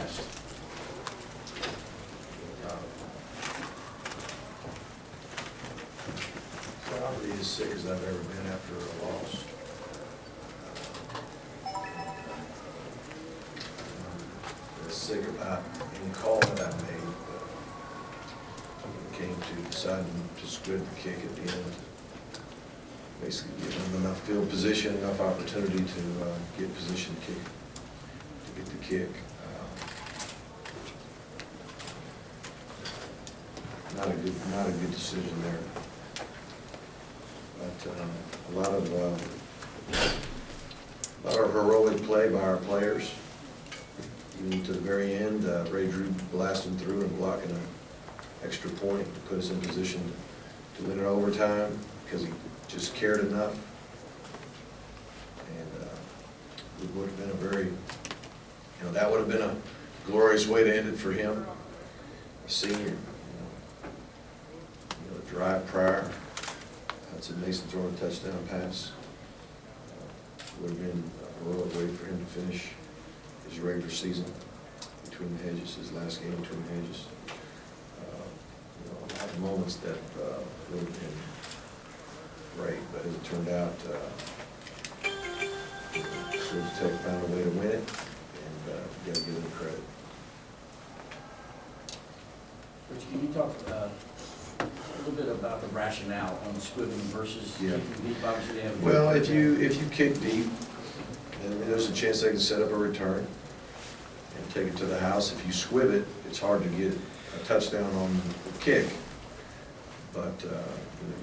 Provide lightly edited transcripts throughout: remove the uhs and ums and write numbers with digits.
past. Probably as sick as I've ever been after a loss. As sick about any call that I made, came to deciding to squid the kick at the end. Basically give them enough field position, enough opportunity to get position to kick, to get the kick. Not a good decision there. But a lot of heroic play by our players. Even to the very end, Ray Drew blasting through and blocking an extra point to put us in position to win it overtime because he just cared enough. And it would have been a very, that would have been a glorious way to end it for him, a senior. Drive prior. Hudson Mason throwing a touchdown pass. Would have been a heroic way for him to finish his regular season between the hedges, his last game between the hedges. A lot of moments that would have been great, but as it turned out, Georgia Tech found a way to win it, and you got to give them credit. Rich, can you talk a little bit about the rationale on squibbing versus kicking deep? Obviously, they have. Well, if you kick deep, then there's a chance they can set up a return and take it to the house. If you squib it, it's hard to get a touchdown on the kick. But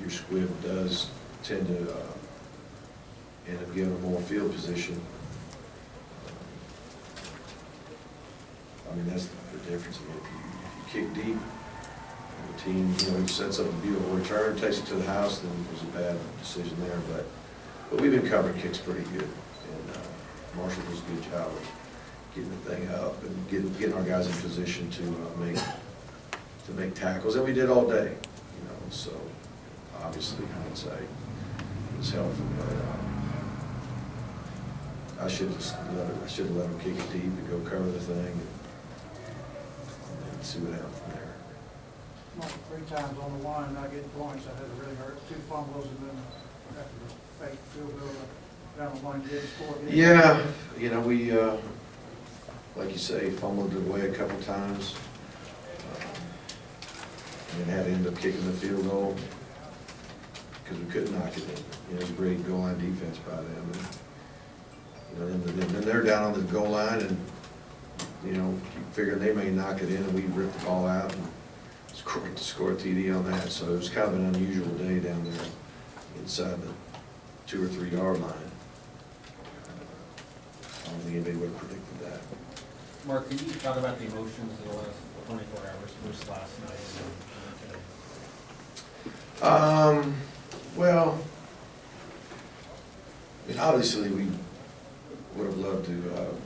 your squib does tend to end up giving them more field position. I mean, that's the difference. I mean, if you kick deep, the team, sets up a beautiful return, takes it to the house, then there's a bad decision there. But we've been covering kicks pretty good, and Marshall does a good job of getting the thing up and getting our guys in position to make tackles, and we did all day. So obviously hindsight is helpful, but I should have let him kick it deep and go cover the thing and see what happens from there. Like 3 times on the line, not getting points, I had to really hurt. 2 fumbles and then after the fake field goal down the line, did score. Yeah, we, like you say, fumbled it away a couple times. And had to end up kicking the field goal because we couldn't knock it in. It was a great goal line defense by them. And, then they're down on the goal line, and you figure they may knock it in, and we ripped the ball out and score a TD on that. So it was kind of an unusual day down there inside the 2 or 3 yard line. I don't think anybody would have predicted that. Mark, can you talk about the emotions of the last 24 hours versus last night and today? Well, obviously we would have loved to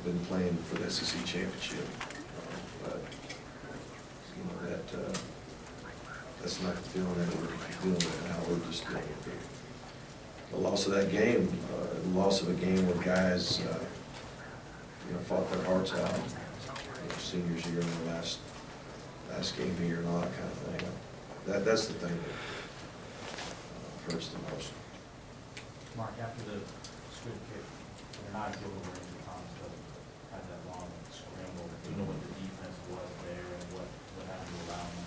been playing for the SEC championship, but that's not the feeling that we're feeling right now. We're just the loss of that game, the loss of a game where guys fought their hearts out. Seniors here in the last game here and all that kind of thing. That's the thing that hurts the most. Mark, after the squid kick, they're not able to bring the Thomas had that long scramble. Do you know what the defense was there and what happened around them?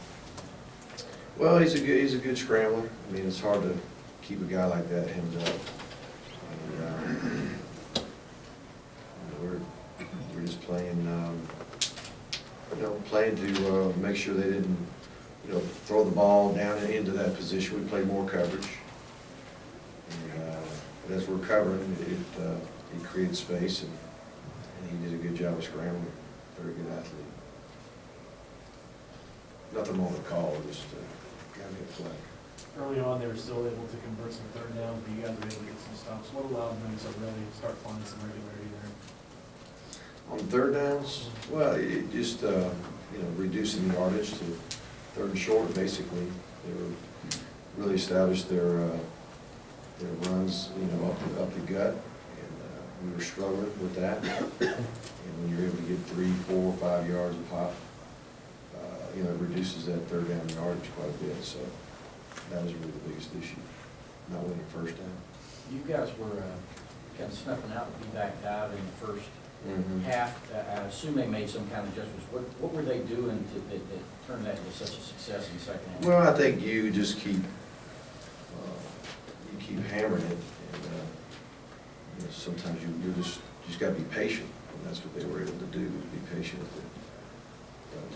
Well, he's a good scrambler. I mean, it's hard to keep a guy like that hemmed up. And, we're just playing. Playing to make sure they didn't, throw the ball down and into that position. We played more coverage. And, but as we're covering, it created space, and he did a good job of scrambling. Very good athlete. Nothing more to call, just got to get play. Early on, they were still able to convert some third downs, but you guys were able to get some stops. What allowed them to really start finding some regularity there? On third downs, well, it just reducing the yardage to 3rd and short. Basically, they were really established their runs, up the gut, and we were were struggling with that. And when you're able to get 3, 4, 5 yards a pop, you know, it reduces that third down yardage quite a bit, so that was really the biggest issue, not winning first down. You guys were kind of snuffing out the back dive in the first Mhm. half. I assume they made some kind of adjustments. What were they doing that turned that into such a success in the second half? Well, I think you just keep hammering it, and you know, sometimes you just got to be patient, and that's what they were able to do, be patient with it. But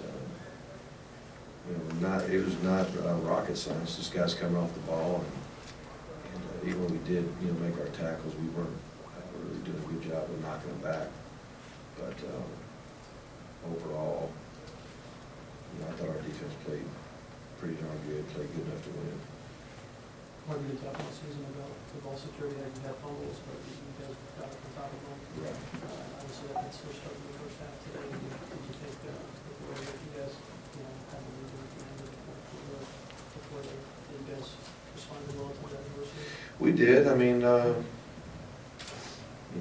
you know, it was not rocket science. Just guys coming off the ball, and even when we did, you know, make our tackles, we weren't really doing a good job of knocking them back. But overall, you know, I thought our defense played pretty darn good, played good enough to win. Hard to talk all season about football security, how you have fumbles, but you guys got it on top of them. Right. Obviously, that gets switched up in the first half today. Did you think, with the way that you guys, you know, had the lead at the end of the fourth quarter, before you guys responded well to that adversity? We did. I mean, you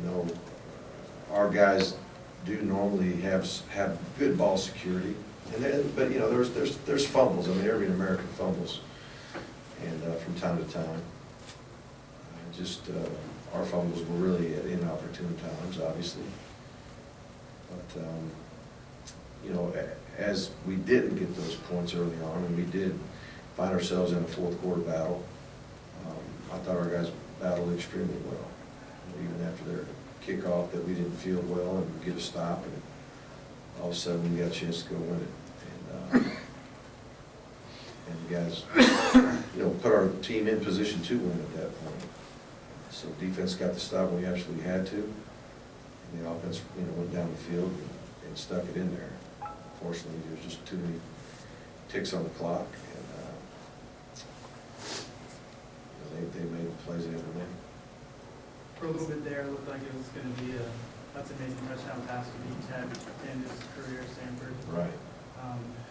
know, our guys do normally have good ball security, and but you know, there's fumbles. I mean, every American fumbles, and from time to time, our fumbles were really at inopportune times, obviously. But you know, as we didn't get those points early on, and we did find ourselves in a fourth quarter battle, I thought our guys battled extremely well, even after their kickoff that we didn't field well and get a stop, and all of a sudden we got a chance to go win it. And the guys, you know, put our team in position to win at that point. So defense got the stop when we actually had to, and the offense, you know, went down the field and stuck it in there. Fortunately, there's just too many ticks on the clock, and they made the plays they had to make. For a little bit there, it looked like it was going to be that's an amazing touchdown pass to beat Ted in his career at Stanford. Right.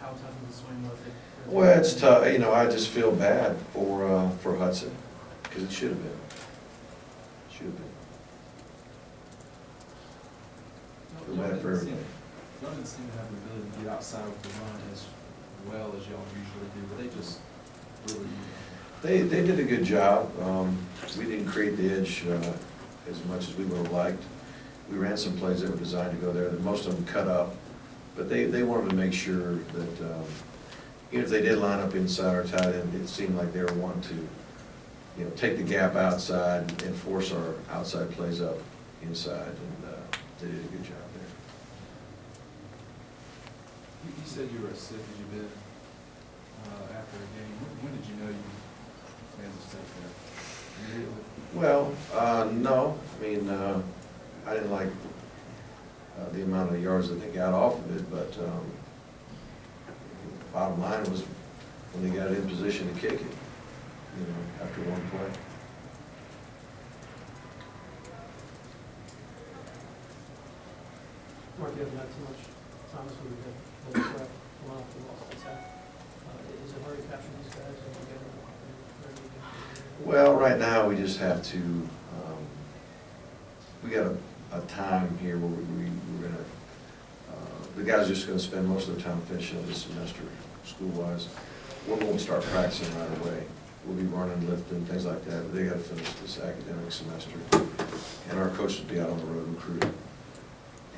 How tough of a swing was it? Well, it's tough. You know, I just feel bad for Hudson, because it should have been. Should have been. Feel bad for everybody. Y'all didn't seem to have the ability to get outside of the run as well as y'all usually do, but they just really. They did a good job. We didn't create the edge as much as we would have liked. We ran some plays that were designed to go there, that most of them cut up, but they wanted to make sure that even if they did line up inside our tight end, it seemed like they were wanting to, you know, take the gap outside and force our outside plays up inside, and they did a good job there. You said you were as sick as you've been after the game. When did you know you had to take that? Immediately? Well, no. I mean, I didn't like the amount of yards that they got off of it, but bottom line was when they got in position to kick it, you know, after one play. Mark, you haven't had too much time this week to prep a lot of the loss that's happened. Is it hard to capture these guys and get them ready to get? Well, right now we just have to. We got a time here where we're gonna. The guys are just gonna spend most of their time finishing up this semester, school-wise. We're going to start practicing right away. We'll be running, lifting, things like that. But they got to finish this academic semester, and our coach will be out on the road recruiting,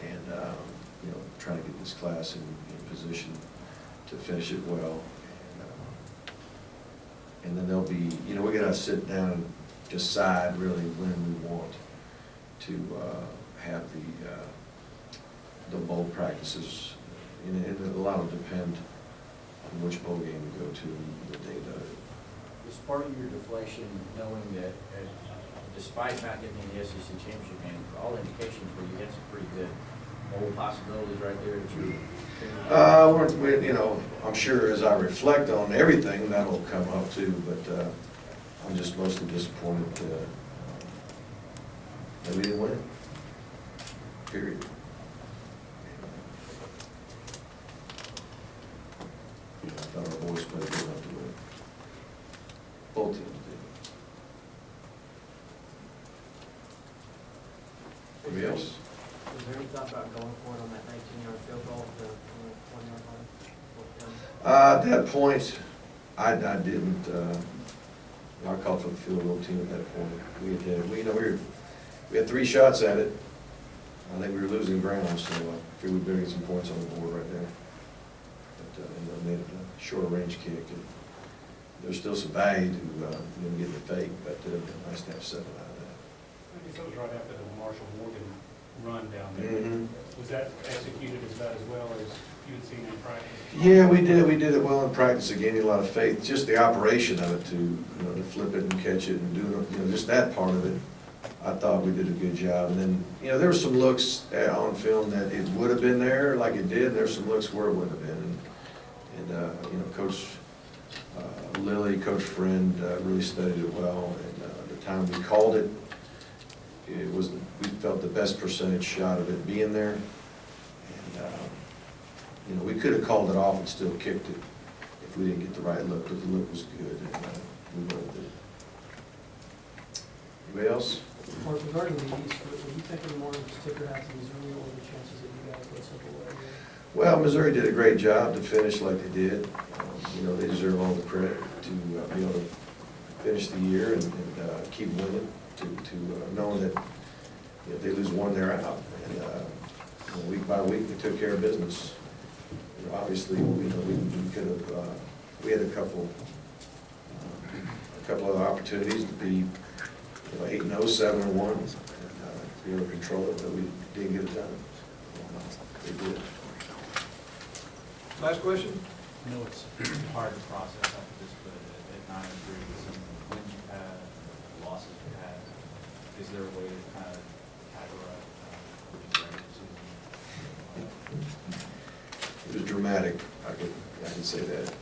and you know, trying to get this class in position to finish it well. And then they'll be, you know, we got to sit down and decide really when we want to have the bowl practices, and a lot will depend on which bowl game we go to and the date of it. Was part of your deflation knowing that despite not getting in the SEC championship game, all indications were you had some pretty good bowl possibilities right there that you you know, I'm sure as I reflect on everything, that'll come up too, but I'm just mostly disappointed that we didn't win. Period. You know, I thought our boys played good enough to win. Both teams Anybody else? Was there any thought about going for it on that 19-yard field goal, the 20-yard line? At that point, I didn't, I called for the field goal team at that point. We had 3 shots at it. I think we were losing ground, so I figured we'd better get some points on the board right there. But, I made it a shorter range kick. And there's still some value to getting the fake, but it would have been nice to have 7 out of that. I guess that was right after the Marshall Morgan run down there. Mhm. Was that executed as well as you had seen in practice? Yeah, we did it well in practice. It gave me a lot of faith. Just the operation of it to flip it and catch it and do, just that part of it. I thought we did a good job. And then, there were some looks on film that it would have been there like it did. There's some looks where it wouldn't have been. And Coach Lilly, Coach Friend really studied it well. And the time we called it, we felt the best percentage shot of it being there. And, we could have called it off and still kicked it if we didn't get the right look, but the look was good, and we went with it. Anybody else? Mark, regarding the East, were you thinking more of just ticker half to Missouri, or the chances that you guys go simple way? Well, Missouri did a great job to finish like they did. They deserve all the credit to be able to finish the year and keep winning, to knowing that if they lose one, they're out. And week by week, they took care of business. Obviously, we could have, we had a couple of opportunities to be 8-0, 7-1, and be able to control it, but we didn't get it done. They did. Last question? I know it's hard to process after this, but at 9-3, some wins you've had, losses you've had, is there a way to kind of categorize the regular season? It was dramatic, I could say that.